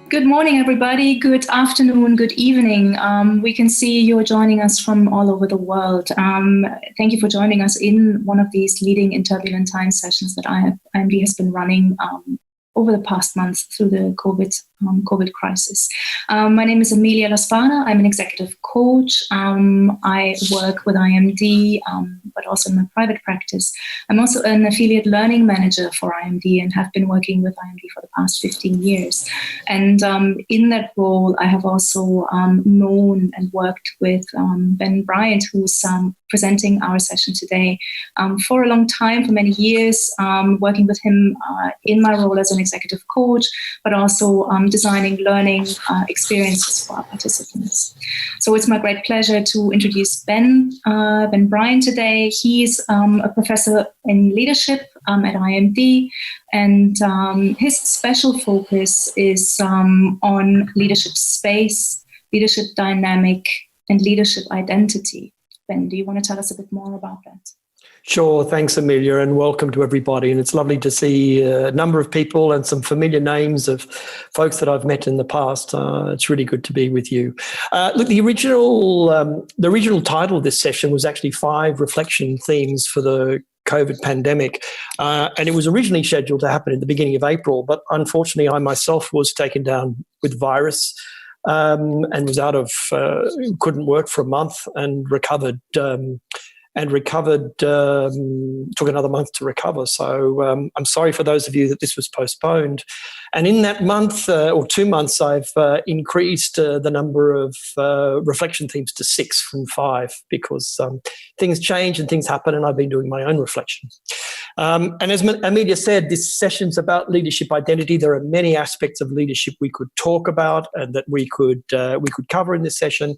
Good morning, everybody. Good afternoon, good evening. We can see you're joining us from all over the world. Thank you for joining us in one of these leading in turbulent times sessions that IMD has been running over the past month through the COVID crisis. My name is Emilia Laspana. I'm an executive coach. I work with IMD, but also in my private practice. I'm also an affiliate learning manager for IMD and have been working with IMD for the past 15 years. And in that role, I have also known and worked with Bryant, who's presenting our session today, for a long time, for many years, working with him in my role as an executive coach, but also designing learning experiences for our participants. So it's my great pleasure to introduce Ben Bryant today. He's a professor in leadership at IMD, and his special focus is on leadership space, leadership dynamic, and leadership identity. Ben, do you want to tell us a bit more about that? Sure. Thanks, Amelia, and welcome to everybody. And it's lovely to see a number of people and some familiar names of folks that I've met in the past. It's really good to be with you. Look, the original title of this session was actually 5 reflection themes for the COVID pandemic. And it was originally scheduled to happen at the beginning of April, but unfortunately I myself was taken down with virus and was couldn't work for a month and recovered, took another month to recover. So I'm sorry for those of you that this was postponed. And in that month or 2 months, I've increased the number of reflection themes to 6 from 5 because things change and things happen, and I've been doing my own reflection. And as Amelia said, this session's about leadership identity. There are many aspects of leadership we could talk about and that we could cover in this session.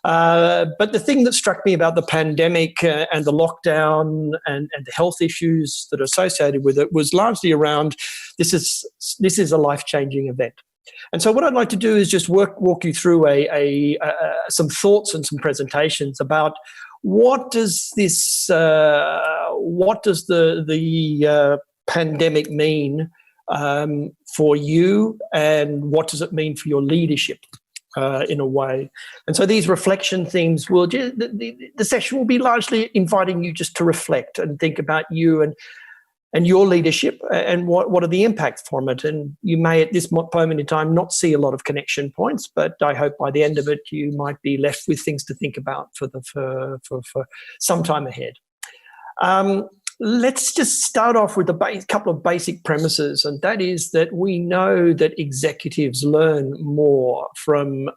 But the thing that struck me about the pandemic and the lockdown and the health issues that are associated with it was largely around this is a life-changing event. And so what I'd like to do is just walk you through some thoughts and some presentations about what does the pandemic mean for you, and what does it mean for your leadership? In a way. And so these reflection themes the session will be largely inviting you just to reflect and think about you and your leadership and what are the impacts from it. And you may at this moment in time not see a lot of connection points, but I hope by the end of it you might be left with things to think about for some time ahead. Let's just start off with a couple of basic premises, and that is that we know that executives learn more from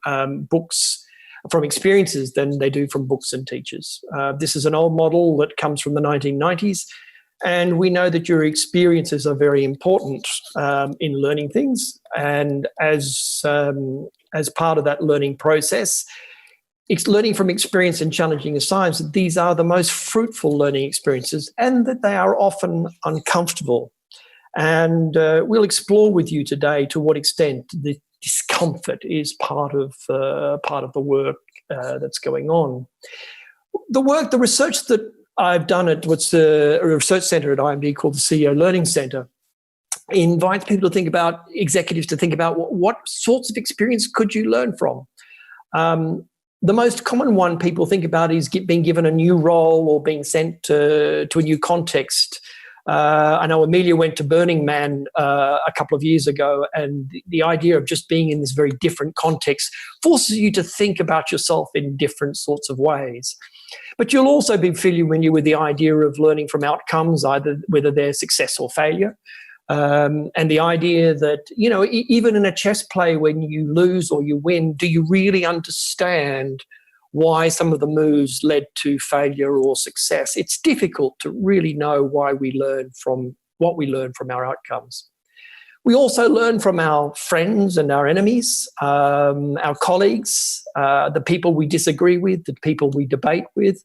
books, from experiences than they do from books and teachers. This is an old model that comes from the 1990s, and we know that your experiences are very important in learning things. And as part of that learning process, it's learning from experience and challenging assignments. These are the most fruitful learning experiences, and that they are often uncomfortable. And we'll explore with you today to what extent the discomfort is part of the work that's going on. The research that I've done at what's a research centre at IMD called the CEO Learning Centre invites people to think about, executives to think about what sorts of experience could you learn from. The most common one people think about is being given a new role or being sent to a new context. I know Amelia went to Burning Man a couple of years ago, and the idea of just being in this very different context forces you to think about yourself in different sorts of ways. But you'll also be familiar with the idea of learning from outcomes, either whether they're success or failure. And the idea that, even in a chess play, when you lose or you win, do you really understand why some of the moves led to failure or success? It's difficult to really know why we learn from what we learn from our outcomes. We also learn from our friends and our enemies, our colleagues, the people we disagree with, the people we debate with.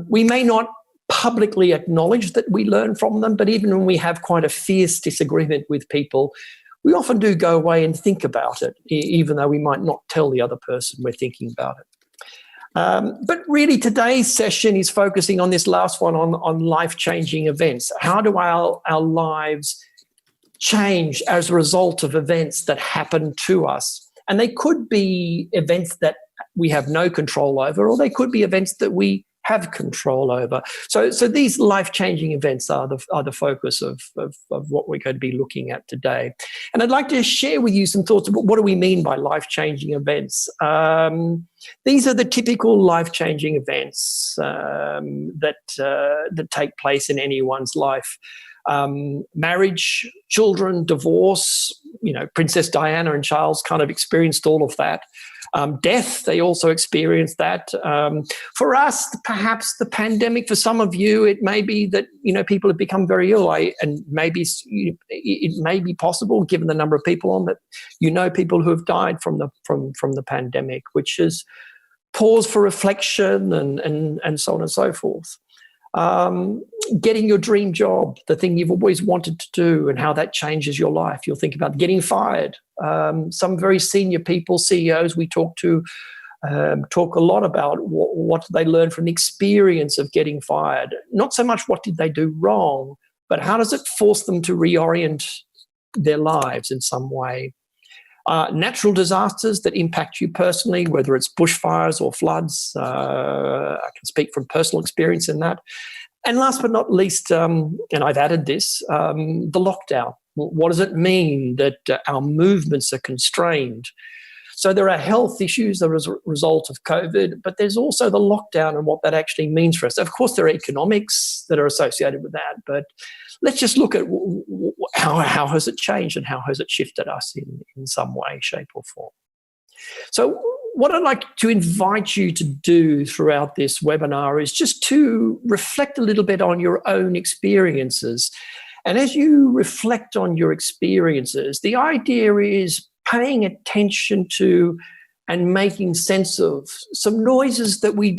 We may not publicly acknowledge that we learn from them, but even when we have quite a fierce disagreement with people, we often do go away and think about it, even though we might not tell the other person we're thinking about it. But really today's session is focusing on this last one, on life-changing events. How do our lives change as a result of events that happen to us. And they could be events that we have no control over, or they could be events that we have control over. So these life-changing events are the focus of what we're going to be looking at today. And I'd like to share with you some thoughts about what do we mean by life-changing events. These are the typical life-changing events that take place in anyone's life. Marriage, children, divorce, Princess Diana and Charles kind of experienced all of that. Death, they also experienced that. For us, perhaps the pandemic, for some of you, it may be that, people have become very ill, and maybe it may be possible, given the number of people on that, people who have died from the pandemic, which is pause for reflection and so on and so forth. Getting your dream job, the thing you've always wanted to do, and how that changes your life. You'll think about getting fired. Some very senior people, CEOs we talk to, talk a lot about what they learned from the experience of getting fired. Not so much what did they do wrong, but how does it force them to reorient their lives in some way. Natural disasters that impact you personally, whether it's bushfires or floods. I can speak from personal experience in that. And last but not least, and I've added this, the lockdown. What does it mean that our movements are constrained? So there are health issues as a result of COVID, but there's also the lockdown and what that actually means for us. Of course, there are economics that are associated with that, but let's just look at how has it changed and how has it shifted us in some way, shape or form. So what I'd like to invite you to do throughout this webinar is just to reflect a little bit on your own experiences. And as you reflect on your experiences, the idea is paying attention to and making sense of some noises that we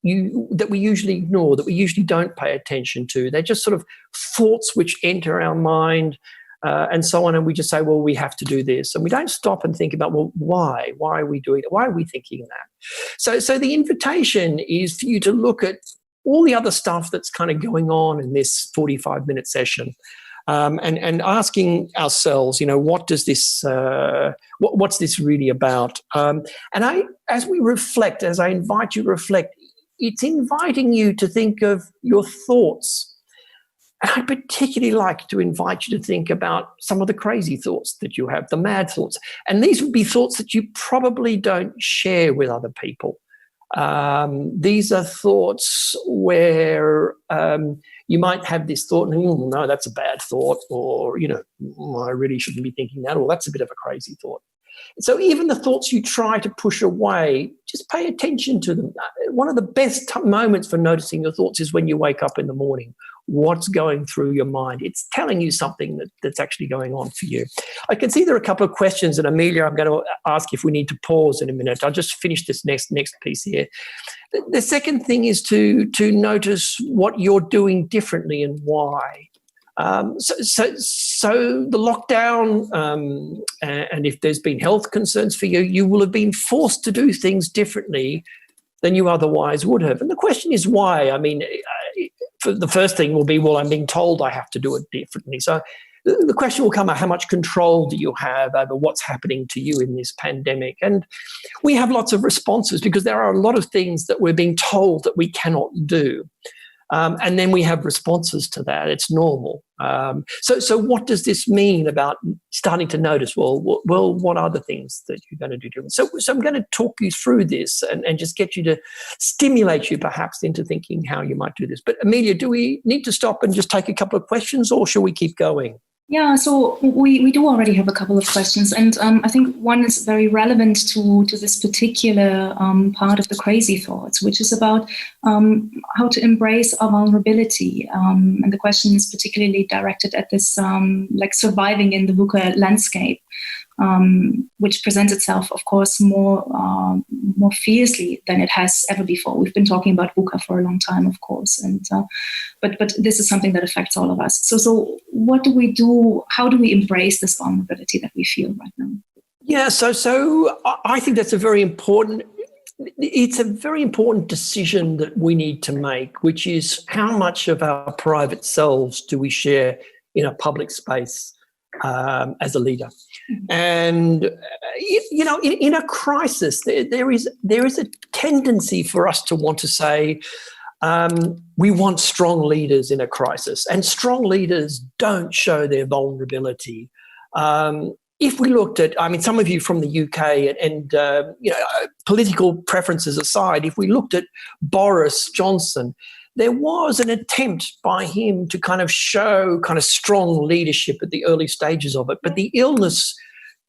usually ignore, that we usually don't pay attention to. They're just sort of thoughts which enter our mind and so on, and we just say, well, we have to do this. And we don't stop and think about, well, why? Why are we doing it? Why are we thinking that? So the invitation is for you to look at all the other stuff that's kind of going on in this 45-minute session. And asking ourselves, what does this, what's this really about? As I invite you to reflect, it's inviting you to think of your thoughts. And I particularly like to invite you to think about some of the crazy thoughts that you have, the mad thoughts. And these would be thoughts that you probably don't share with other people. These are thoughts where you might have this thought, and no, that's a bad thought, or, I really shouldn't be thinking that, or that's a bit of a crazy thought. So even the thoughts you try to push away, just pay attention to them. One of the best moments for noticing your thoughts is when you wake up in the morning. What's going through your mind? It's telling you something that's actually going on for you. I can see there are a couple of questions, and Amelia, I'm going to ask if we need to pause in a minute. I'll just finish this next piece here. The second thing is to notice what you're doing differently and why. So the lockdown, and if there's been health concerns for you, you will have been forced to do things differently than you otherwise would have. And the question is why? I mean, the first thing will be, well, I'm being told I have to do it differently. So the question will come, how much control do you have over what's happening to you in this pandemic? And we have lots of responses because there are a lot of things that we're being told that we cannot do. And then we have responses to that. It's normal. So what does this mean about starting to notice, well, what are the things that you're going to do different? So I'm going to talk you through this and just get you to stimulate you perhaps into thinking how you might do this. But Amelia, do we need to stop and just take a couple of questions, or shall we keep going? Yeah, so we do already have a couple of questions, and I think one is very relevant to this particular part of the crazy thoughts, which is about how to embrace our vulnerability. And the question is particularly directed at this, like surviving in the VUCA landscape, which presents itself, of course, more fiercely than it has ever before. We've been talking about VUCA for a long time, of course, and but this is something that affects all of us. So what do we do? How do we embrace this vulnerability that we feel right now? Yeah, so I think that's a very important. It's a very important decision that we need to make, which is how much of our private selves do we share in a public space? as a leader. And in a crisis, there is a tendency for us to want to say, we want strong leaders in a crisis, and strong leaders don't show their vulnerability. If we looked at, some of you from the UK and political preferences aside, if we looked at Boris Johnson, there was an attempt by him to kind of show kind of strong leadership at the early stages of it, but the illness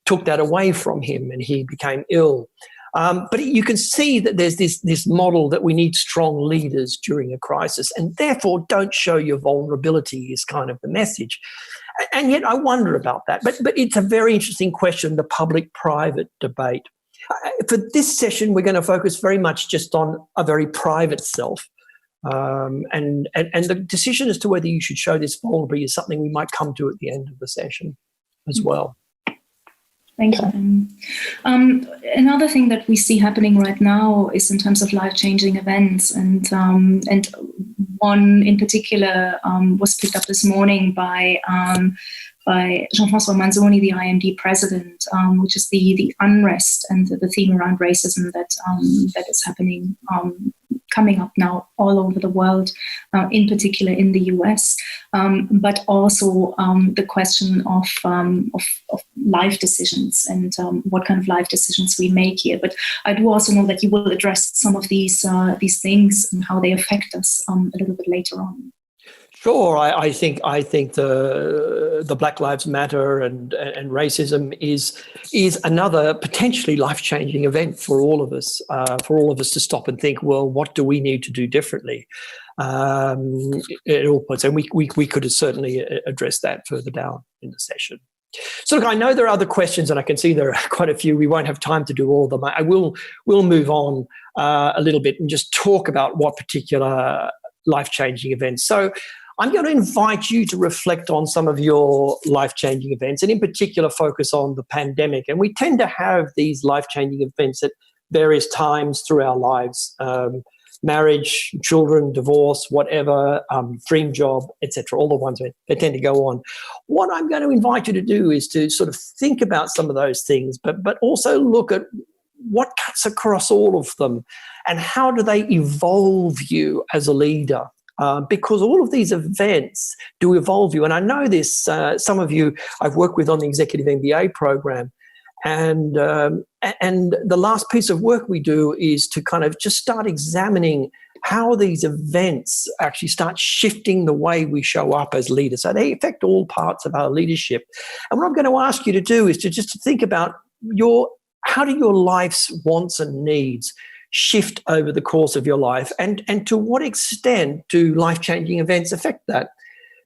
took that away from him and he became ill. But you can see that there's this model that we need strong leaders during a crisis, and therefore don't show your vulnerability is kind of the message. And yet I wonder about that. But it's a very interesting question, the public-private debate. For this session, we're going to focus very much just on a very private self. And the decision as to whether you should show this vulnerability is something we might come to at the end of the session as well. Thank you. Another thing that we see happening right now is in terms of life-changing events, and one in particular was picked up this morning by Jean-François Manzoni, the IMD president, which is the unrest and the theme around racism that is happening, coming up now all over the world, in particular in the US, but also the question of life decisions and what kind of life decisions we make here. But I do also know that you will address some of these things and how they affect us a little bit later on. Sure, I think the Black Lives Matter and racism is another potentially life-changing event for all of us to stop and think, well, what do we need to do differently? At all points, and we could certainly address that further down in the session. So look, I know there are other questions, and I can see there are quite a few. We won't have time to do all of them. We'll move on a little bit and just talk about what particular life-changing events. So I'm going to invite you to reflect on some of your life-changing events, and in particular focus on the pandemic. And we tend to have these life-changing events at various times through our lives, marriage, children, divorce, whatever, dream job, etc. All the ones they tend to go on. What I'm going to invite you to do is to sort of think about some of those things, but also look at what cuts across all of them and how do they evolve you as a leader. Because all of these events do evolve you. And I know this, some of you I've worked with on the Executive MBA program. And the last piece of work we do is to kind of just start examining how these events actually start shifting the way we show up as leaders. So they affect all parts of our leadership. And what I'm going to ask you to do is to just think about how do your life's wants and needs shift over the course of your life, and to what extent do life-changing events affect that?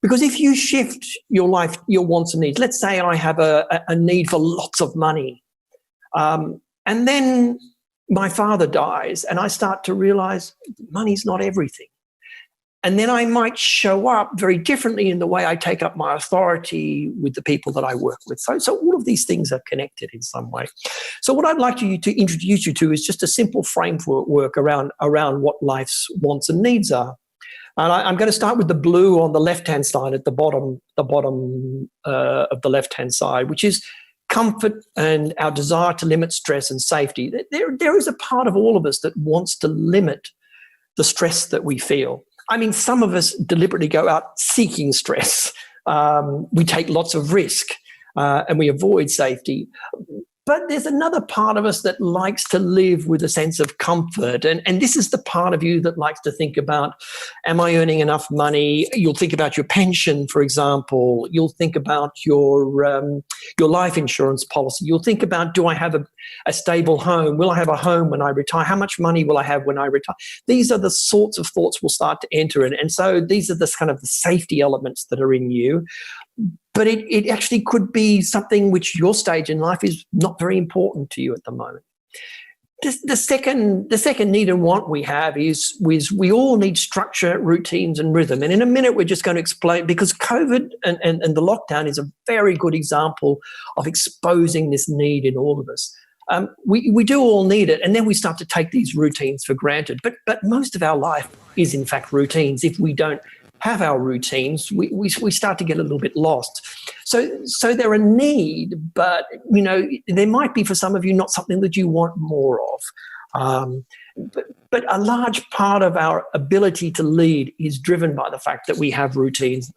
Because if you shift your life, your wants and needs, let's say I have a need for lots of money, and then my father dies and I start to realize money's not everything. And then I might show up very differently in the way I take up my authority with the people that I work with. So all of these things are connected in some way. So what I'd like to introduce you to is just a simple framework around what life's wants and needs are. And I'm going to start with the blue on the left-hand side at the bottom of the left-hand side, which is comfort and our desire to limit stress and safety. There is a part of all of us that wants to limit the stress that we feel. I mean, some of us deliberately go out seeking stress. We take lots of risk and we avoid safety. But there's another part of us that likes to live with a sense of comfort. And this is the part of you that likes to think about, am I earning enough money? You'll think about your pension, for example. You'll think about your life insurance policy. You'll think about, do I have a stable home? Will I have a home when I retire? How much money will I have when I retire? These are the sorts of thoughts we'll start to enter in. And so these are the kind of the safety elements that are in you. But it actually could be something which your stage in life is not very important to you at the moment. The second need and want we have is we all need structure, routines, and rhythm. And in a minute, we're just going to explain, because COVID and the lockdown is a very good example of exposing this need in all of us. We do all need it, and then we start to take these routines for granted. But most of our life is, in fact, routines. If we don't have our routines, we start to get a little bit lost. So they're a need, but, there might be for some of you not something that you want more of. But a large part of our ability to lead is driven by the fact that we have routines,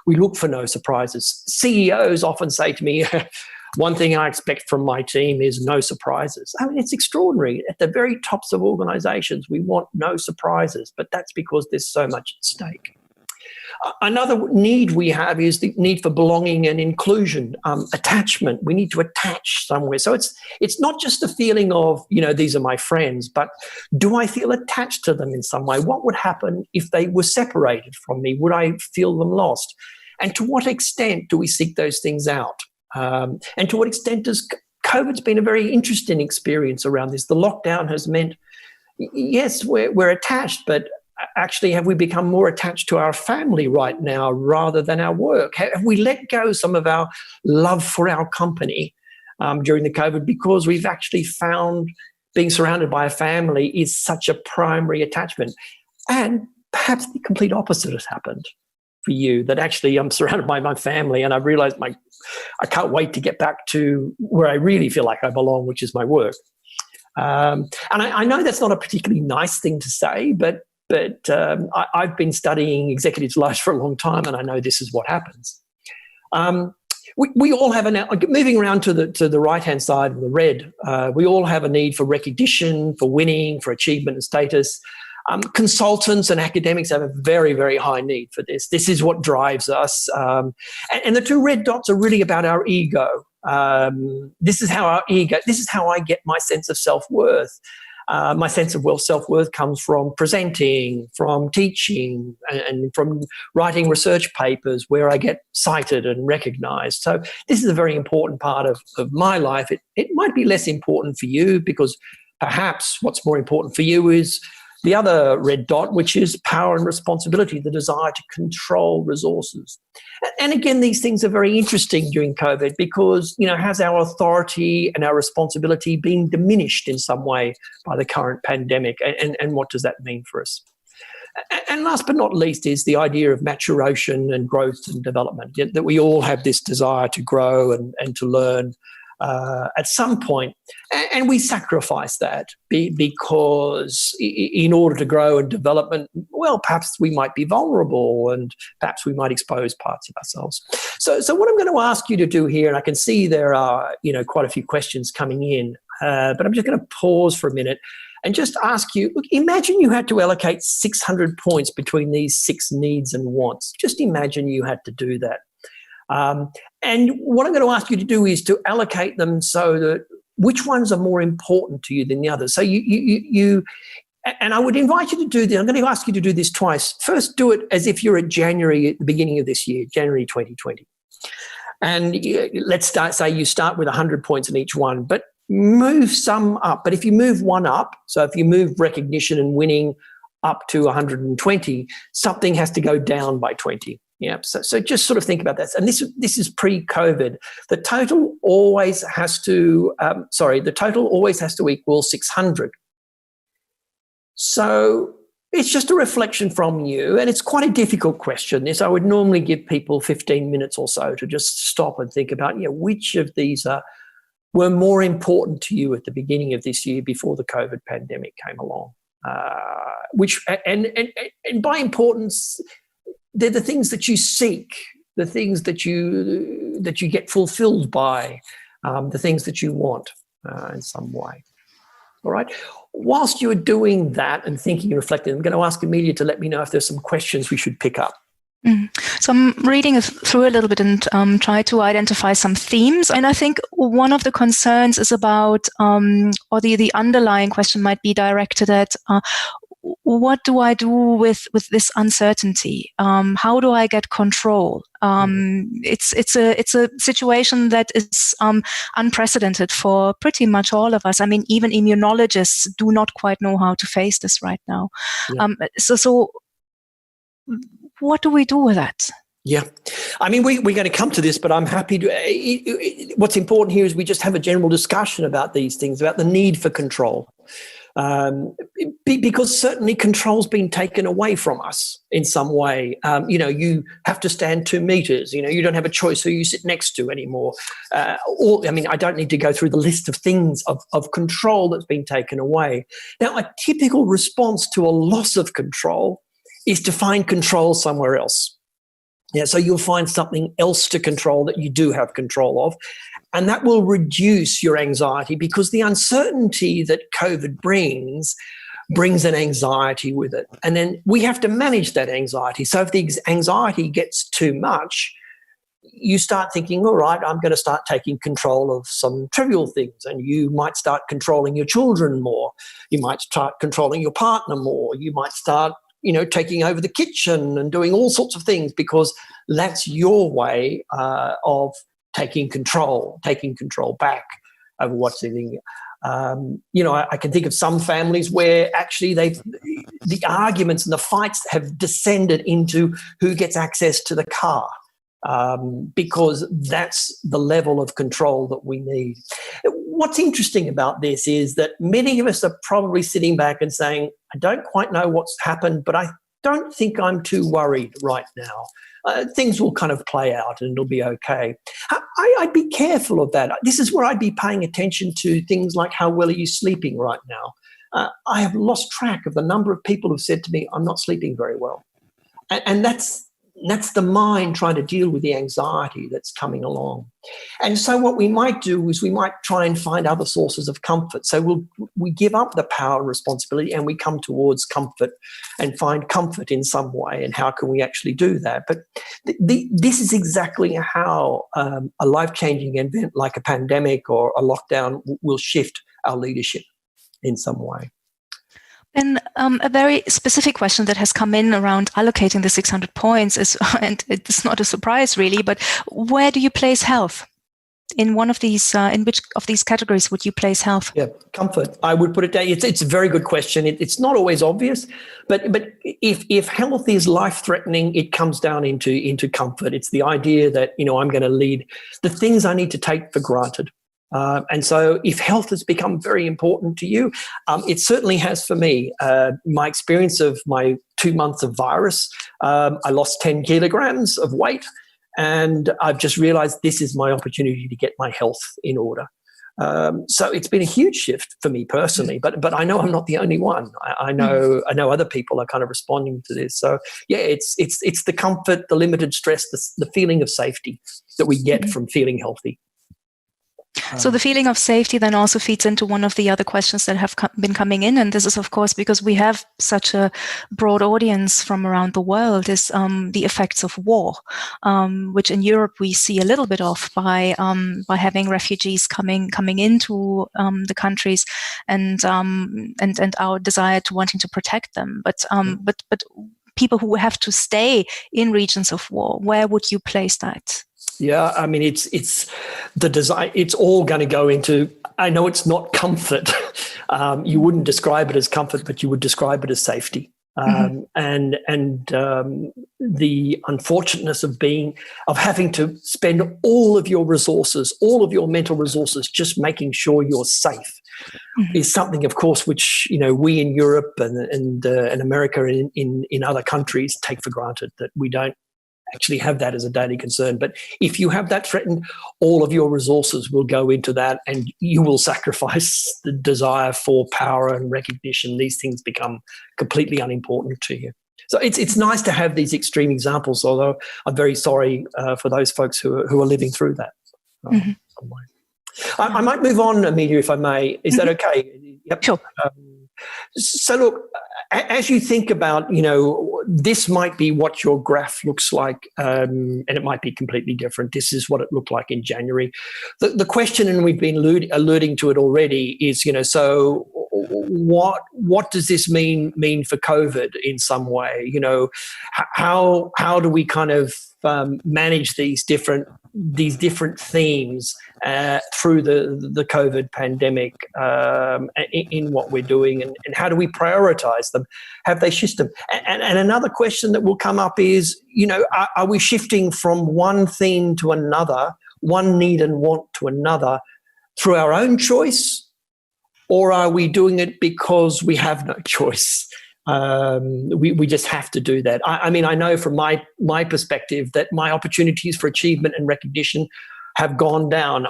we look for no surprises. CEOs often say to me, one thing I expect from my team is no surprises. I mean, it's extraordinary. At the very tops of organizations, we want no surprises, but that's because there's so much at stake. Another need we have is the need for belonging and inclusion, attachment. We need to attach somewhere. So it's not just a feeling of, these are my friends, but do I feel attached to them in some way? What would happen if they were separated from me? Would I feel them lost? And to what extent do we seek those things out? And to what extent does COVID's been a very interesting experience around this? The lockdown has meant, yes, we're attached, but actually, have we become more attached to our family right now rather than our work? Have we let go some of our love for our company during the COVID because we've actually found being surrounded by a family is such a primary attachment? And perhaps the complete opposite has happened for you, that actually I'm surrounded by my family and I've realized I can't wait to get back to where I really feel like I belong, which is my work. And I know that's not a particularly nice thing to say, but I've been studying executives' lives for a long time, and I know this is what happens. We all have moving around to the right-hand side of the red, we all have a need for recognition, for winning, for achievement and status. Consultants and academics have a very, very high need for this. This is what drives us. And the two red dots are really about our ego. This is how I get my sense of self-worth. My sense of self-worth comes from presenting, from teaching, and from writing research papers where I get cited and recognised. So this is a very important part of my life. It might be less important for you because perhaps what's more important for you is the other red dot, which is power and responsibility, the desire to control resources. And again, these things are very interesting during COVID because, has our authority and our responsibility been diminished in some way by the current pandemic? And what does that mean for us? And last but not least is the idea of maturation and growth and development, that we all have this desire to grow and to learn at some point, and we sacrifice that because in order to grow and development, well, perhaps we might be vulnerable and perhaps we might expose parts of ourselves. So what I'm going to ask you to do here, and I can see there are quite a few questions coming in, but I'm just going to pause for a minute and just ask you, look, imagine you had to allocate 600 points between these 6 needs and wants. Just imagine you had to do that. And what I'm going to ask you to do is to allocate them so that which ones are more important to you than the others. So and I would invite you to do this. I'm going to ask you to do this twice. First, do it as if you're at January at the beginning of this year, January 2020. And let's say you start with 100 points in each one, but move some up. But if you move one up, so if you move recognition and winning up to 120, something has to go down by 20. Yeah, so just sort of think about that. And this is pre-COVID. The total always has to equal 600. So it's just a reflection from you, and it's quite a difficult question. This I would normally give people 15 minutes or so to just stop and think about, which of these were more important to you at the beginning of this year before the COVID pandemic came along. And by importance, they're the things that you seek, the things that you get fulfilled by, the things that you want in some way. All right. Whilst you're doing that and thinking and reflecting, I'm going to ask Amelia to let me know if there's some questions we should pick up. So I'm reading through a little bit and try to identify some themes. And I think one of the concerns is about, or the underlying question might be directed at, what do I do with this uncertainty? How do I get control? It's a situation that is unprecedented for pretty much all of us. I mean, even immunologists do not quite know how to face this right now. Yeah. So what do we do with that? Yeah. I mean, we're going to come to this, but I'm happy to. What's important here is we just have a general discussion about these things, about the need for control. Because certainly control's been taken away from us in some way. You have to stand 2 meters. You don't have a choice who you sit next to anymore. I don't need to go through the list of things of control that's been taken away. Now, a typical response to a loss of control is to find control somewhere else. Yeah, so you'll find something else to control that you do have control of. And that will reduce your anxiety, because the uncertainty that COVID brings an anxiety with it. And then we have to manage that anxiety. So if the anxiety gets too much, you start thinking, all right, I'm going to start taking control of some trivial things. And you might start controlling your children more. You might start controlling your partner more. You might start taking over the kitchen and doing all sorts of things, because that's your way of taking control back over what's in. I can think of some families where actually the arguments and the fights have descended into who gets access to the car, because that's the level of control that we need. What's interesting about this is that many of us are probably sitting back and saying, I don't quite know what's happened, but I don't think I'm too worried right now. Things will kind of play out and it'll be okay. I'd be careful of that. This is where I'd be paying attention to things like, how well are you sleeping right now? I have lost track of the number of people who've said to me, I'm not sleeping very well. And that's the mind trying to deal with the anxiety that's coming along. And so what we might do is we might try and find other sources of comfort. So we give up the power and responsibility and we come towards comfort and find comfort in some way. And how can we actually do that? But this is exactly how a life-changing event like a pandemic or a lockdown will shift our leadership in some way. And a very specific question that has come in around allocating the 600 points is, and it's not a surprise really, but where do you place health? In one of these, in which of these categories would you place health? Yeah, comfort. I would put it down. It's a very good question. It's not always obvious, but if health is life-threatening, it comes down into comfort. It's the idea that I'm going to lead the things I need to take for granted. And so if health has become very important to you, it certainly has for me. My experience of my 2 months of virus, I lost 10 kilograms of weight, and I've just realized this is my opportunity to get my health in order. So it's been a huge shift for me personally, but I know I'm not the only one. I know other people are kind of responding to this. So yeah, it's the comfort, the limited stress, the feeling of safety that we get from feeling healthy. So the feeling of safety then also feeds into one of the other questions that have been coming in. And this is, of course, because we have such a broad audience from around the world, is the effects of war, which in Europe we see a little bit of by having refugees coming into the countries and our desire to wanting to protect them. But people who have to stay in regions of war, where would you place that? Yeah, I mean, it's the design. It's all going to go into. I know it's not comfort. You wouldn't describe it as comfort, but you would describe it as safety. And the unfortunateness of having to spend all of your resources, all of your mental resources, just making sure you're safe, is something, of course, which we in Europe and America and in other countries take for granted, that we don't actually have that as a daily concern. But if you have that threatened, all of your resources will go into that, and you will sacrifice the desire for power and recognition. These things become completely unimportant to you. So it's nice to have these extreme examples, although I'm very sorry for those folks who are living through that. I might move on, Amelia, if I may. Is that okay? Yep. Sure. So look, as you think about, this might be what your graph looks like, and it might be completely different. This is what it looked like in January. The question, and we've been alluding to it already, is, so what does this mean for COVID in some way? How do we kind of manage these different themes through the COVID pandemic in what we're doing, and how do we prioritize them? Have they shifted? And another question that will come up is, are we shifting from one theme to another, one need and want to another, through our own choice, Or are we doing it because we have no choice? We just have to do that. I mean, I know from my perspective that my opportunities for achievement and recognition have gone down.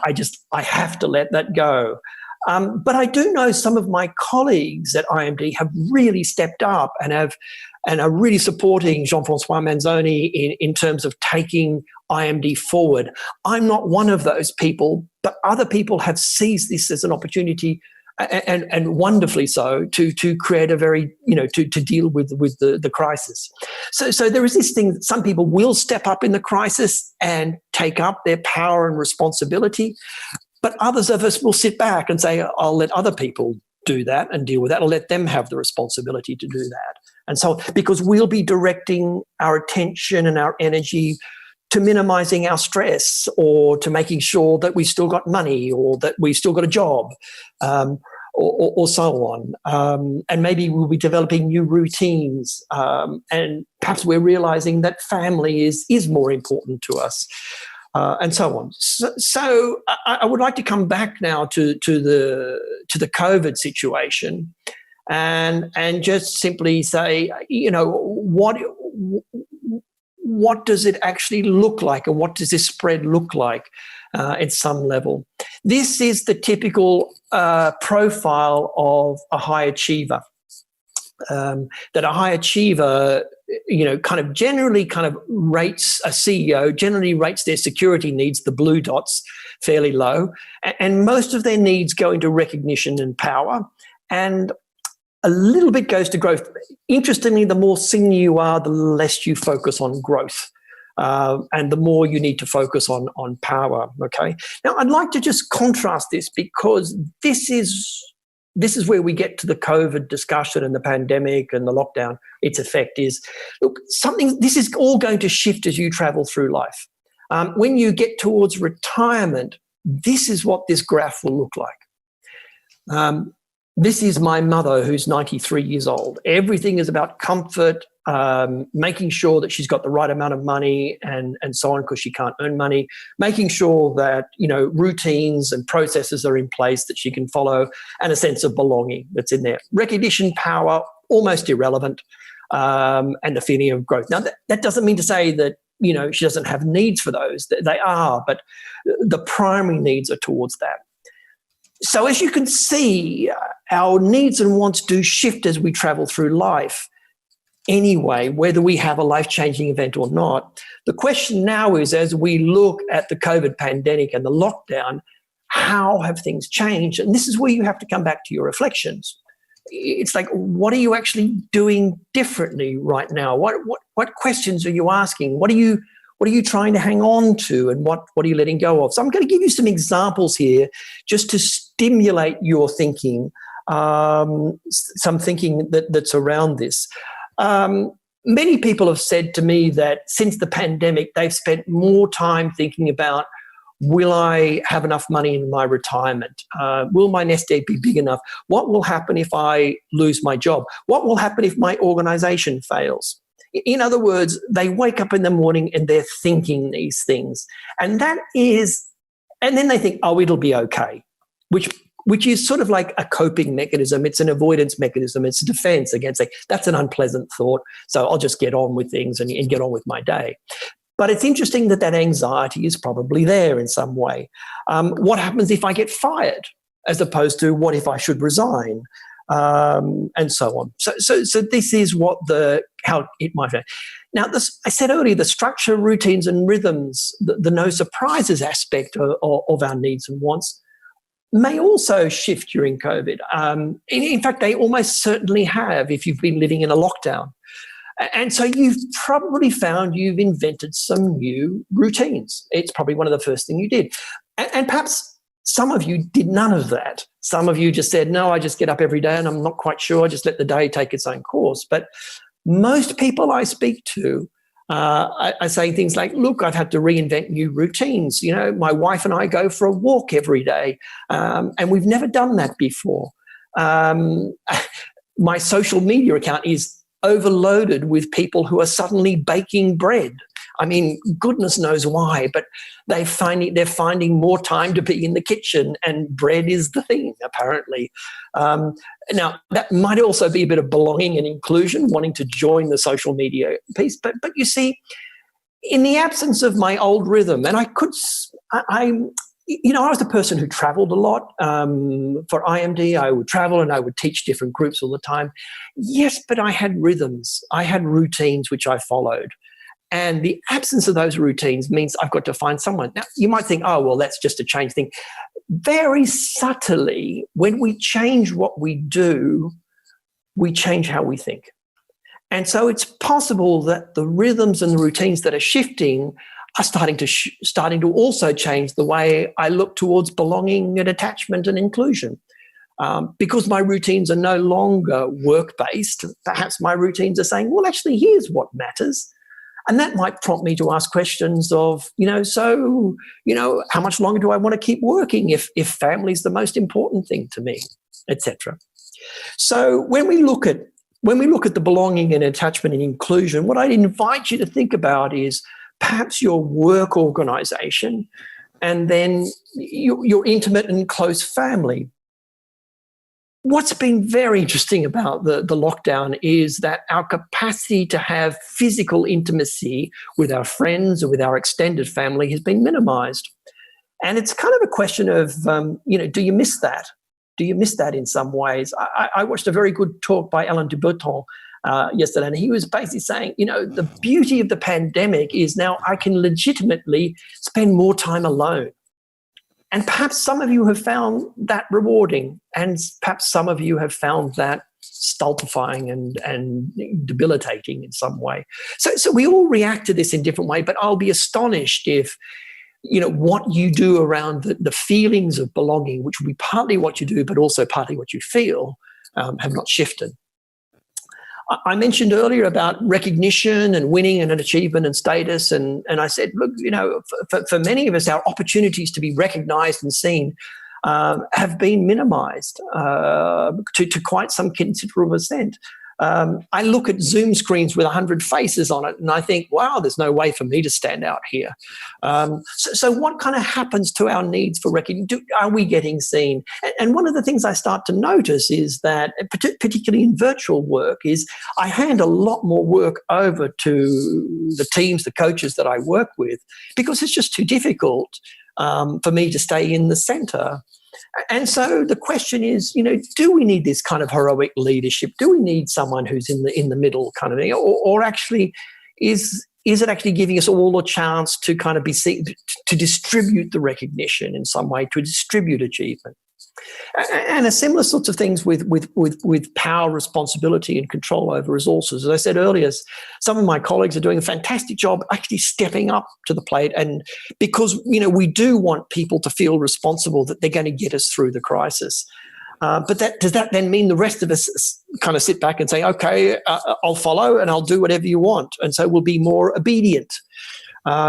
I have to let that go. But I do know some of my colleagues at IMD have really stepped up and are really supporting Jean-Francois Manzoni in terms of taking IMD forward. I'm not one of those people, but other people have seized this as an opportunity, and wonderfully so, to create a very, to deal with the crisis. So there is this thing that some people will step up in the crisis and take up their power and responsibility, but others of us will sit back and say, I'll let other people do that and deal with that. I'll let them have the responsibility to do that. And so, because we'll be directing our attention and our energy to minimizing our stress, or to making sure that we still got money, or that we still got a job, or so on. And maybe we'll be developing new routines, and perhaps we're realizing that family is more important to us, and so on. So I would like to come back now to the COVID situation, and just simply say, what does it actually look like, and what does this spread look like at some level? This is the typical profile of a high achiever. That a high achiever, generally rates a CEO, generally rates their security needs, the blue dots, fairly low. And most of their needs go into recognition and power. And a little bit goes to growth. Interestingly, the more senior you are, the less you focus on growth. And the more you need to focus on power, okay? Now, I'd like to just contrast this, because this is where we get to the COVID discussion and the pandemic and the lockdown. Its effect is, look, this is all going to shift as you travel through life. When you get towards retirement, this is what this graph will look like. This is my mother, who's 93 years old. Everything is about comfort, making sure that she's got the right amount of money and so on, because she can't earn money, making sure that, routines and processes are in place that she can follow, and a sense of belonging that's in there. Recognition, power, almost irrelevant, and the feeling of growth. Now, that doesn't mean to say that, she doesn't have needs for those. They are, but the primary needs are towards that. So as you can see, our needs and wants do shift as we travel through life anyway, whether we have a life-changing event or not. The question now is, as we look at the COVID pandemic and the lockdown, how have things changed? And this is where you have to come back to your reflections. It's like, what are you actually doing differently right now? What questions are you asking? What are you trying to hang on to, and what are you letting go of? So I'm going to give you some examples here just to stimulate your thinking, some thinking that's around this. Many people have said to me that since the pandemic, they've spent more time thinking about, will I have enough money in my retirement? Will my nest egg be big enough? What will happen if I lose my job? What will happen if my organization fails? In other words, they wake up in the morning and they're thinking these things. And then they think, oh, it'll be okay, which is sort of like a coping mechanism. It's an avoidance mechanism. It's a defense against, like, that's an unpleasant thought, so I'll just get on with things and get on with my day. But it's interesting that anxiety is probably there in some way. What happens if I get fired, as opposed to what if I should resign? And so on. So this is how it might be. Now, I said earlier, the structure, routines, and rhythms, the no surprises aspect of our needs and wants may also shift during COVID. In fact, they almost certainly have if you've been living in a lockdown. And so you've probably found you've invented some new routines. It's probably one of the first things you did. And perhaps some of you did none of that. Some of you just said, no, I just get up every day and I'm not quite sure. I just let the day take its own course. But most people I speak to are saying things like, look, I've had to reinvent new routines. My wife and I go for a walk every day, and we've never done that before. My social media account is overloaded with people who are suddenly baking bread. I mean, goodness knows why, but they're finding more time to be in the kitchen, and bread is the thing, apparently. Now, that might also be a bit of belonging and inclusion, wanting to join the social media piece. But you see, in the absence of my old rhythm, and I was the person who traveled a lot. For IMD, I would travel and I would teach different groups all the time. Yes, but I had rhythms. I had routines which I followed. And the absence of those routines means I've got to find someone. Now, you might think, oh, well, that's just a change thing. Very subtly, when we change what we do, we change how we think. And so it's possible that the rhythms and the routines that are shifting are starting to also change the way I look towards belonging and attachment and inclusion. Because my routines are no longer work-based, perhaps my routines are saying, well, actually, here's what matters. And that might prompt me to ask questions of, how much longer do I want to keep working if family is the most important thing to me, etc. So when we look at the belonging and attachment and inclusion, what I'd invite you to think about is perhaps your work organization and then your intimate and close family. What's been very interesting about the lockdown is that our capacity to have physical intimacy with our friends or with our extended family has been minimized. And it's kind of a question of, do you miss that? Do you miss that in some ways? I watched a very good talk by Alain de Botton yesterday, and he was basically saying, the beauty of the pandemic is now I can legitimately spend more time alone. And perhaps some of you have found that rewarding, and perhaps some of you have found that stultifying and debilitating in some way. So we all react to this in different ways, but I'll be astonished if, what you do around the feelings of belonging, which will be partly what you do, but also partly what you feel, have not shifted. I mentioned earlier about recognition and winning and an achievement and status. And I said, look, for many of us, our opportunities to be recognized and seen have been minimized to quite some considerable extent. I look at Zoom screens with 100 faces on it and I think, wow, there's no way for me to stand out here. So what kind of happens to our needs for recognition? Are we getting seen? And one of the things I start to notice is that, particularly in virtual work, is I hand a lot more work over to the teams, the coaches that I work with, because it's just too difficult for me to stay in the center. And so the question is, do we need this kind of heroic leadership? Do we need someone who's in the middle kind of thing? Or actually, is it actually giving us all a chance to kind of be seen, to distribute the recognition in some way, to distribute achievement? And a similar sorts of things with power, responsibility, and control over resources. As I said earlier, some of my colleagues are doing a fantastic job actually stepping up to the plate, and because we do want people to feel responsible that they're going to get us through the crisis. But does that then mean the rest of us kind of sit back and say, okay, I'll follow and I'll do whatever you want, and so we'll be more obedient?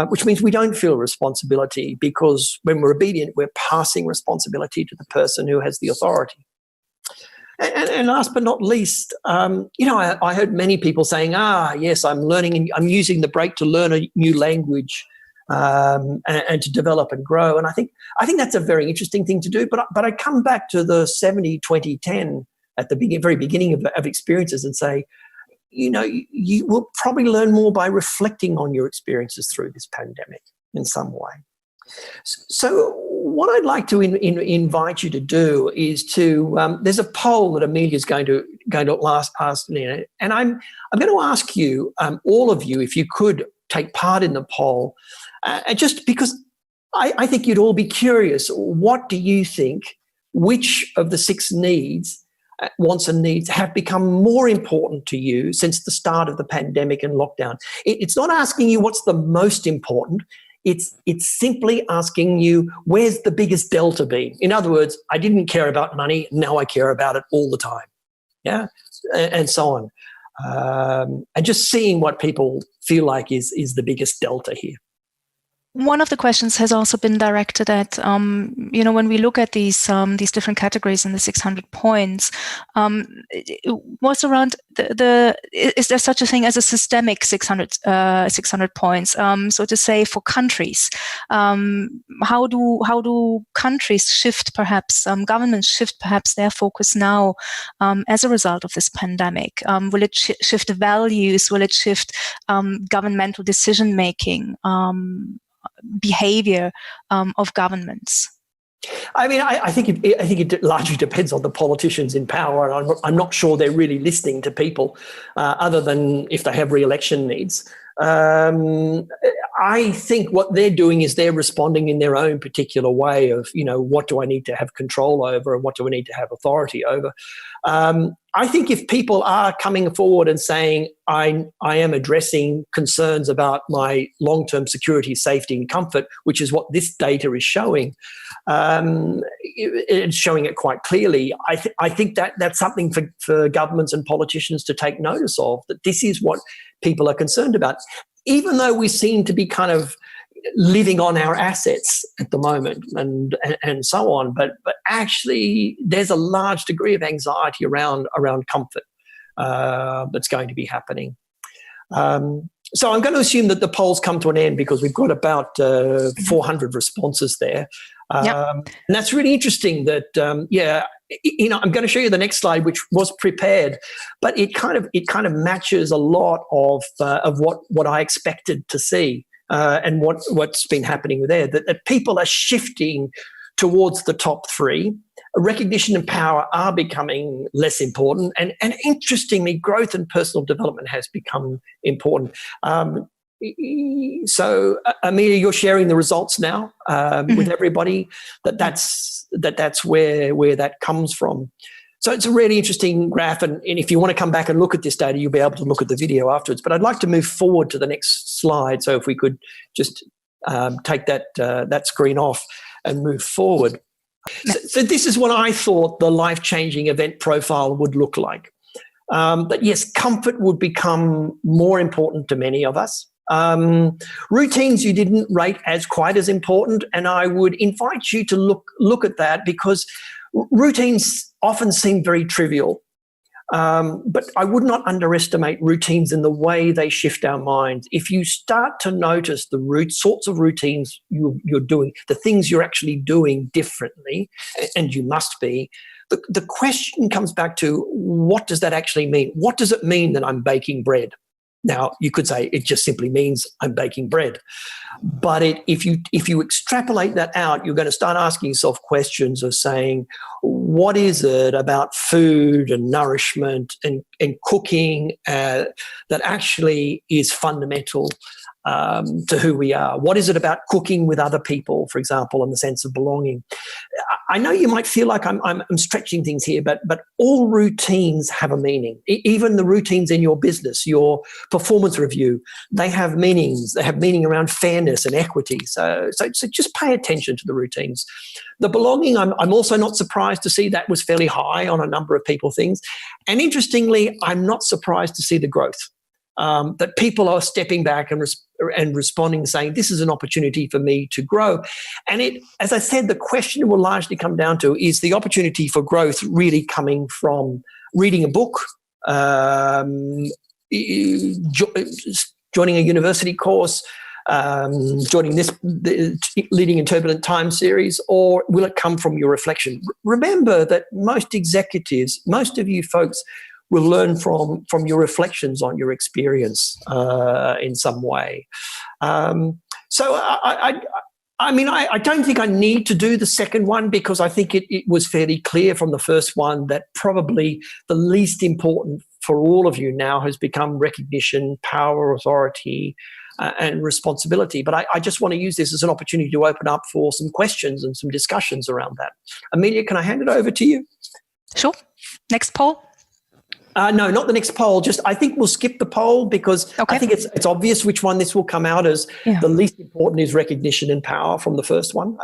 Which means we don't feel responsibility, because when we're obedient, we're passing responsibility to the person who has the authority. And last but not least, I heard many people saying, yes, I'm learning and I'm using the break to learn a new language and to develop and grow. And I think that's a very interesting thing to do. But I come back to the 70-20-10 at the very beginning of experiences and say, you will probably learn more by reflecting on your experiences through this pandemic in some way. So what I'd like to invite you to do is to, there's a poll that Amelia's going to ask me, and I'm going to ask you, all of you, if you could take part in the poll, just because I think you'd all be curious, what do you think, which of the 6 wants and needs have become more important to you since the start of the pandemic and lockdown? It's not asking you what's the most important. It's simply asking you, where's the biggest delta been? In other words, I didn't care about money, now I care about it all the time. Yeah, and so on. And just seeing what people feel like is the biggest delta here. one of the questions has also been directed at, when we look at these different categories in the 600 points, it was around is there such a thing as a systemic 600 points? So to say, for countries, how do countries shift, perhaps governments shift perhaps their focus now as a result of this pandemic? Will it shift values? Will it shift governmental decision making? Behavior of governments? I mean, I think it largely depends on the politicians in power, and I'm not sure they're really listening to people, other than if they have re-election needs. I think what they're doing is they're responding in their own particular way of, what do I need to have control over and what do I need to have authority over? I think if people are coming forward and saying, I am addressing concerns about my long-term security, safety and comfort, which is what this data is showing, it's showing it quite clearly. I think that's something for governments and politicians to take notice of, that this is what people are concerned about, even though we seem to be kind of living on our assets at the moment and so on. But actually, there's a large degree of anxiety around comfort that's going to be happening. So I'm going to assume that the polls come to an end because we've got about 400 responses there. And that's really interesting that, I'm going to show you the next slide, which was prepared, but it kind of matches a lot of what I expected to see. And what's been happening there, that people are shifting towards the top three. Recognition and power are becoming less important. And interestingly, growth and personal development has become important. So, Amelia, you're sharing the results now with everybody, that's where that comes from. So it's a really interesting graph, and if you want to come back and look at this data, you'll be able to look at the video afterwards. But I'd like to move forward to the next slide. So if we could just take that screen off and move forward. So this is what I thought the life-changing event profile would look like. That yes, comfort would become more important to many of us. Routines you didn't rate as quite as important, and I would invite you to look at that, because routines often seem very trivial, but I would not underestimate routines in the way they shift our minds. If you start to notice the sorts of routines you're doing, the things you're actually doing differently, and you must be, the question comes back to, what does that actually mean? What does it mean that I'm baking bread? Now, you could say it just simply means I'm baking bread. But if you extrapolate that out, you're going to start asking yourself questions of saying, what is it about food and nourishment and cooking that actually is fundamental to who we are? What is it about cooking with other people, for example, in the sense of belonging? I know you might feel like I'm stretching things here, but all routines have a meaning. Even the routines in your business, your performance review, they have meanings. They have meaning around fairness and equity. So just pay attention to the routines. The belonging, I'm also not surprised to see that was fairly high on a number of people things. And interestingly, I'm not surprised to see the growth. That people are stepping back and responding, saying, this is an opportunity for me to grow. And as I said, the question will largely come down to, is the opportunity for growth really coming from reading a book, joining a university course, joining the Leading in Turbulent Times series, or will it come from your reflection? Remember that most executives, most of you folks, will learn from your reflections on your experience in some way. So I don't think I need to do the second one, because I think it was fairly clear from the first one that probably the least important for all of you now has become recognition, power, authority, and responsibility. But I just want to use this as an opportunity to open up for some questions and some discussions around that. Amelia, can I hand it over to you? Sure. Next poll. No, not the next poll. Just I think we'll skip the poll, because I think it's obvious which one this will come out as. Yeah. The least important is recognition and power from the first one,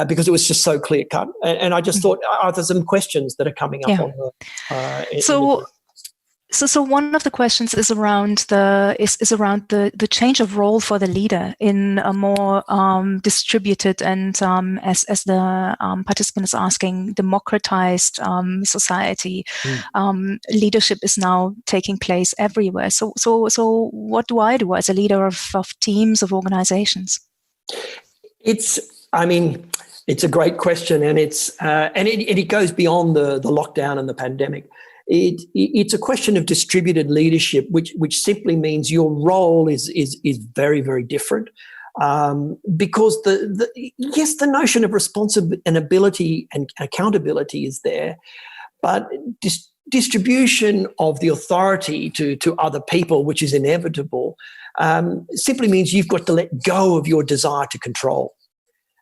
because it was just so clear cut. And I just thought, are there some questions that are coming up on the? So one of the questions is around the change of role for the leader in a more distributed and as the participant is asking, democratized society. Leadership is now taking place everywhere. So what do I do as a leader of teams, of organizations? It's a great question, and it goes beyond the lockdown and the pandemic. It's a question of distributed leadership, which simply means your role is very, very different. Because the notion of responsibility and accountability is there, but distribution of the authority to other people, which is inevitable, simply means you've got to let go of your desire to control.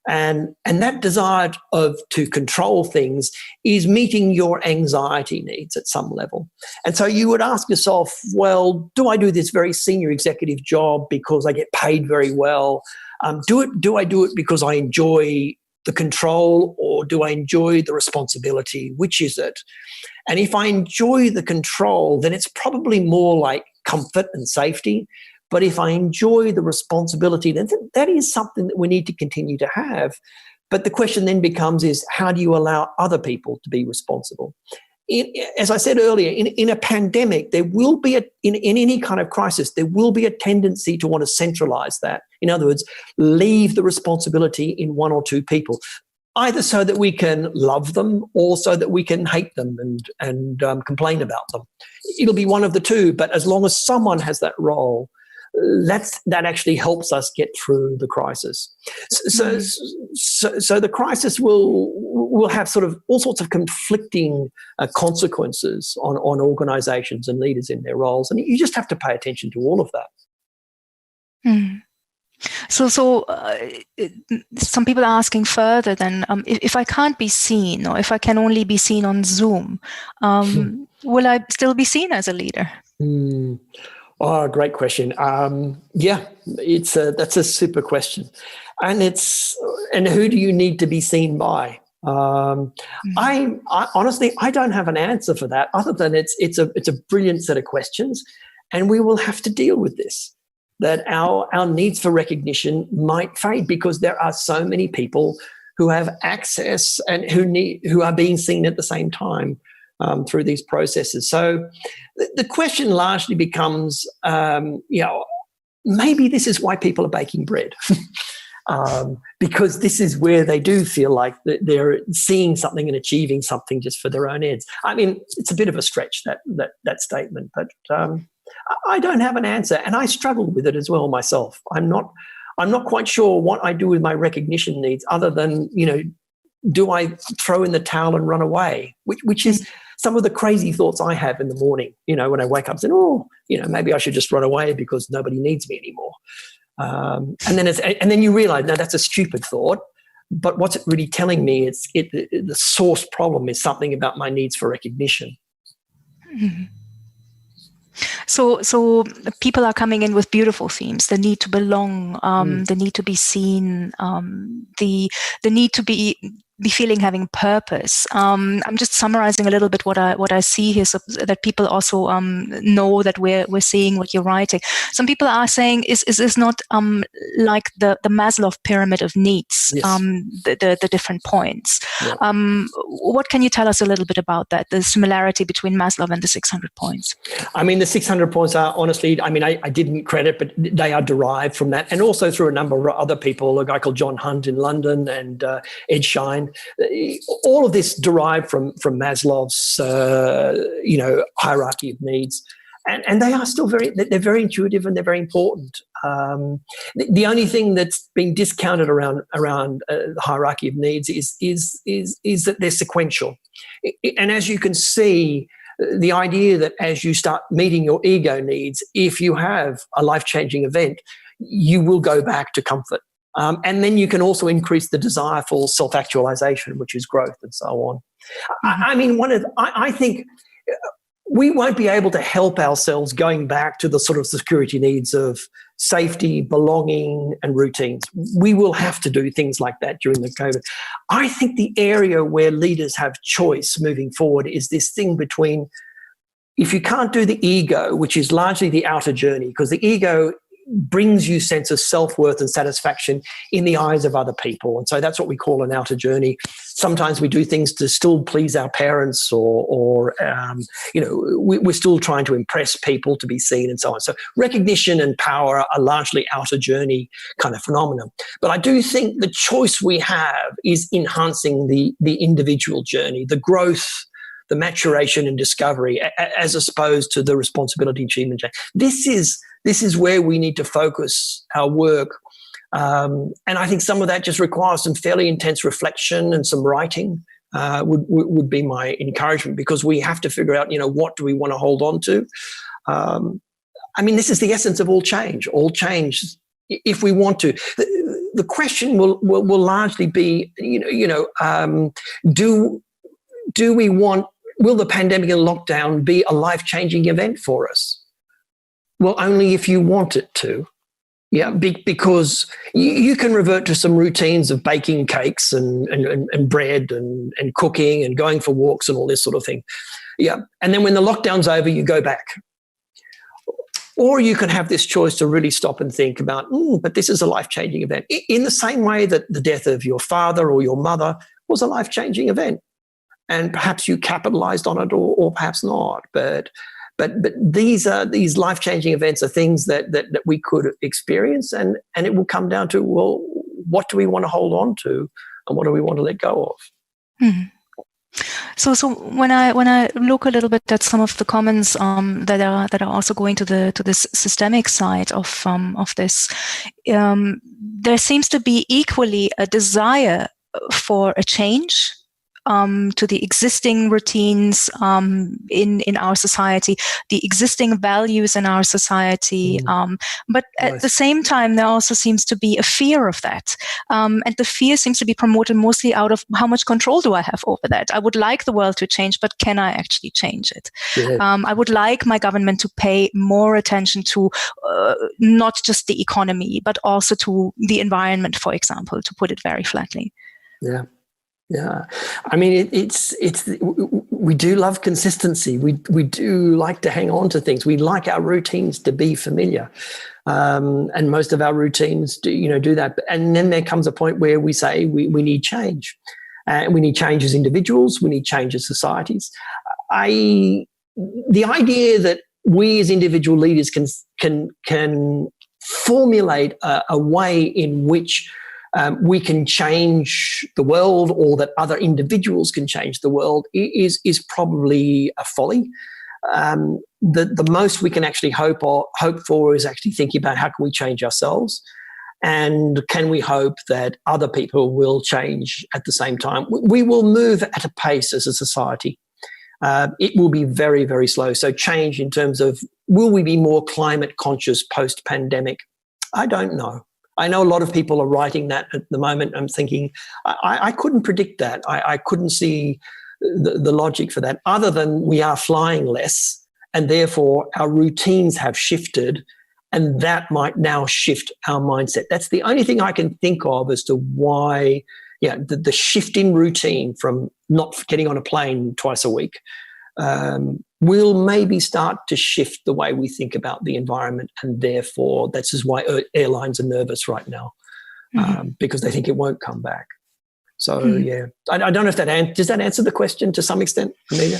And that desire to control things is meeting your anxiety needs at some level. And so you would ask yourself, well, do I do this very senior executive job because I get paid very well? Do I do it because I enjoy the control, or do I enjoy the responsibility? Which is it? And if I enjoy the control, then it's probably more like comfort and safety. But if I enjoy the responsibility, then that is something that we need to continue to have. But the question then becomes is, how do you allow other people to be responsible? As I said earlier, in a pandemic, there will be, in any kind of crisis, there will be a tendency to want to centralize that. In other words, leave the responsibility in one or two people, either so that we can love them or so that we can hate them and complain about them. It'll be one of the two, but as long as someone has that role, that actually helps us get through the crisis. So the crisis will have sort of all sorts of conflicting consequences on organizations and leaders in their roles, and you just have to pay attention to all of that. So some people are asking further then, if I can't be seen, or if I can only be seen on Zoom, will I still be seen as a leader? Oh, great question. That's a super question, and who do you need to be seen by? I honestly, I don't have an answer for that, other than it's a brilliant set of questions, and we will have to deal with this. That our needs for recognition might fade because there are so many people who have access and who are being seen at the same time. Through these processes. So the question largely becomes, maybe this is why people are baking bread. Because this is where they do feel like they're seeing something and achieving something just for their own ends. I mean, it's a bit of a stretch, that statement, but I don't have an answer, and I struggle with it as well myself. I'm not quite sure what I do with my recognition needs, other than, do I throw in the towel and run away, which is some of the crazy thoughts I have in the morning, when I wake up saying, maybe I should just run away because nobody needs me anymore. And then you realize, no, that's a stupid thought. But what's it really telling me? The source problem is something about my needs for recognition. Mm-hmm. So people are coming in with beautiful themes: the need to belong, the need to be seen, the need to be feeling having purpose. I'm just summarizing a little bit what I see here, so that people also know that we're seeing what you're writing. Some people are saying, is this not like the Maslow pyramid of needs? Yes. The different points. Yeah. What can you tell us a little bit about that? The similarity between Maslow and the 600 points. I mean, the 600 points are honestly, I didn't credit, but they are derived from that, and also through a number of other people. A guy called John Hunt in London and Ed Shine. All of this derived from Maslow's hierarchy of needs, and they are still they're very intuitive and they're very important. The only thing that's been discounted around the hierarchy of needs is that they're sequential, and as you can see, the idea that as you start meeting your ego needs, if you have a life-changing event, you will go back to comfort. And then you can also increase the desire for self-actualization, which is growth, and so on. Mm-hmm. I think we won't be able to help ourselves going back to the sort of security needs of safety, belonging, and routines. We will have to do things like that during the COVID. I think the area where leaders have choice moving forward is this thing between if you can't do the ego, which is largely the outer journey, because the ego brings you sense of self-worth and satisfaction in the eyes of other people. And so that's what we call an outer journey. Sometimes we do things to still please our parents or we're still trying to impress people to be seen and so on. So recognition and power are largely outer journey kind of phenomenon. But I do think the choice we have is enhancing the individual journey, the growth, the maturation and discovery, as opposed to the responsibility achievement. This is where we need to focus our work. And I think some of that just requires some fairly intense reflection and some writing would be my encouragement, because we have to figure out, what do we want to hold on to? This is the essence of all change. All change, if we want to. The question will largely be, will the pandemic and lockdown be a life-changing event for us? Well, only if you want it to. Yeah, because you can revert to some routines of baking cakes and bread and cooking and going for walks and all this sort of thing. Yeah, and then when the lockdown's over, you go back. Or you can have this choice to really stop and think about, but this is a life-changing event. In the same way that the death of your father or your mother was a life-changing event. And perhaps you capitalized on it or perhaps not. But these life-changing events are things that we could experience, and it will come down to, well, what do we want to hold on to and what do we want to let go of? Mm-hmm. So when I look a little bit at some of the comments that are also going to this systemic side of this, there seems to be equally a desire for a change to the existing routines in our society, the existing values in our society. But at the same time, there also seems to be a fear of that. And the fear seems to be promoted mostly out of how much control do I have over that? I would like the world to change, but can I actually change it? Yeah. I would like my government to pay more attention to not just the economy, but also to the environment, for example, to put it very flatly. Yeah. Yeah, it's we do love consistency. We do like to hang on to things. We like our routines to be familiar, and most of our routines do that. And then there comes a point where we say we need change, and we need change as individuals. We need change as societies. The idea that we as individual leaders can formulate a way in which we can change the world, or that other individuals can change the world, is probably a folly. The most we can actually hope for is actually thinking about how can we change ourselves, and can we hope that other people will change at the same time. We will move at a pace as a society. It will be very, very slow. So change in terms of, will we be more climate conscious post-pandemic? I don't know. I know a lot of people are writing that at the moment. I'm thinking, I couldn't predict that. I couldn't see the logic for that, other than we are flying less, and therefore our routines have shifted, and that might now shift our mindset. That's the only thing I can think of as to why, the shift in routine from not getting on a plane twice a week will maybe start to shift the way we think about the environment, and therefore that's just why airlines are nervous right now, because they think it won't come back. So I don't know if does that answer the question to some extent, Amelia?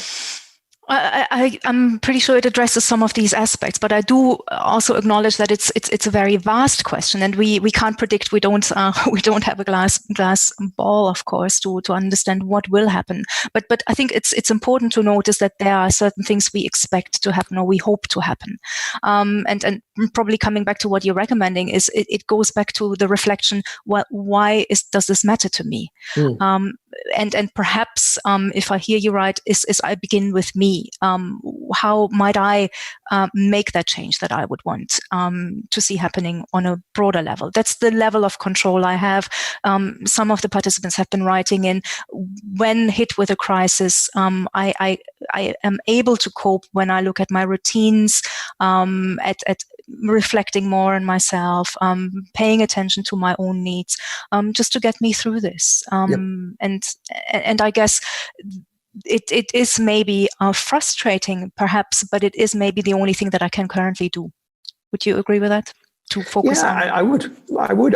I'm pretty sure it addresses some of these aspects, but I do also acknowledge that it's a very vast question, and we can't predict. We don't have a glass ball, of course, to understand what will happen. But I think it's important to notice that there are certain things we expect to happen, or we hope to happen. And probably coming back to what you're recommending is it goes back to the reflection: why does this matter to me? And perhaps if I hear you right, is I begin with me. How might I make that change that I would want to see happening on a broader level? That's the level of control I have. Some of the participants have been writing in, when hit with a crisis, I am able to cope when I look at my routines, at reflecting more on myself, paying attention to my own needs, just to get me through this. And I guess it is maybe frustrating, perhaps, but it is maybe the only thing that I can currently do. Would you agree with that? To focus on? I would.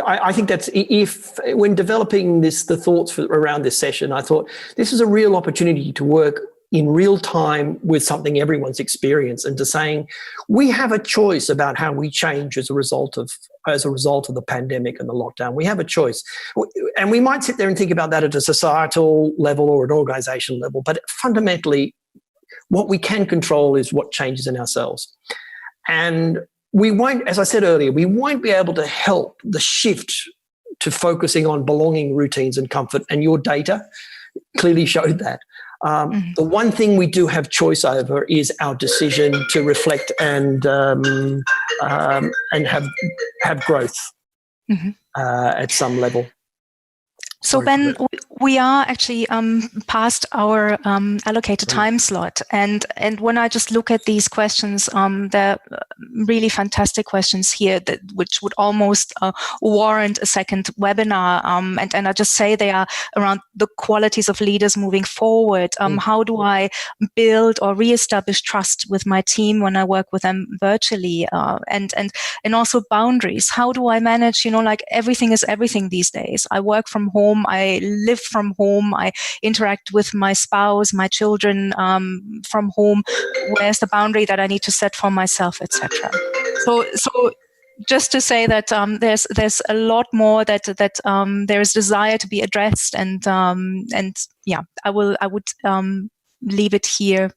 I think that's, if when developing the thoughts around this session, I thought this is a real opportunity to work in real time with something everyone's experienced, and to saying we have a choice about how we change as a result of the pandemic and the lockdown. We have a choice, and we might sit there and think about that at a societal level or an organization level, but fundamentally what we can control is what changes in ourselves. And we won't, as I said earlier, we won't be able to help the shift to focusing on belonging, routines and comfort, and your data clearly showed that. The one thing we do have choice over is our decision to reflect and have growth at some level. So Ben, we are actually past our allocated time slot, and when I just look at these questions, they're really fantastic questions here, which would almost warrant a second webinar. And I just say they are around the qualities of leaders moving forward. How do I build or reestablish trust with my team when I work with them virtually? And also boundaries. How do I manage? Like everything is everything these days. I work from home. I live from home. I interact with my spouse, my children from home. Where's the boundary that I need to set for myself, etc. So just to say that there's a lot more that there is desire to be addressed, and yeah, I would leave it here.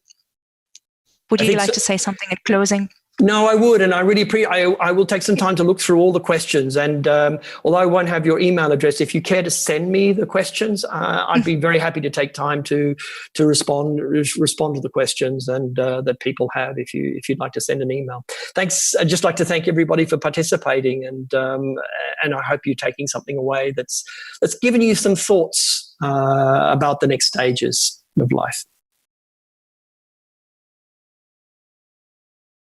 Would you like to say something at closing? No, I would, and I really I will take some time to look through all the questions. And although I won't have your email address, if you care to send me the questions, I'd be very happy to take time to respond to the questions and that people have. If you'd like to send an email, thanks. I'd just like to thank everybody for participating, and I hope you're taking something away that's given you some thoughts about the next stages of life.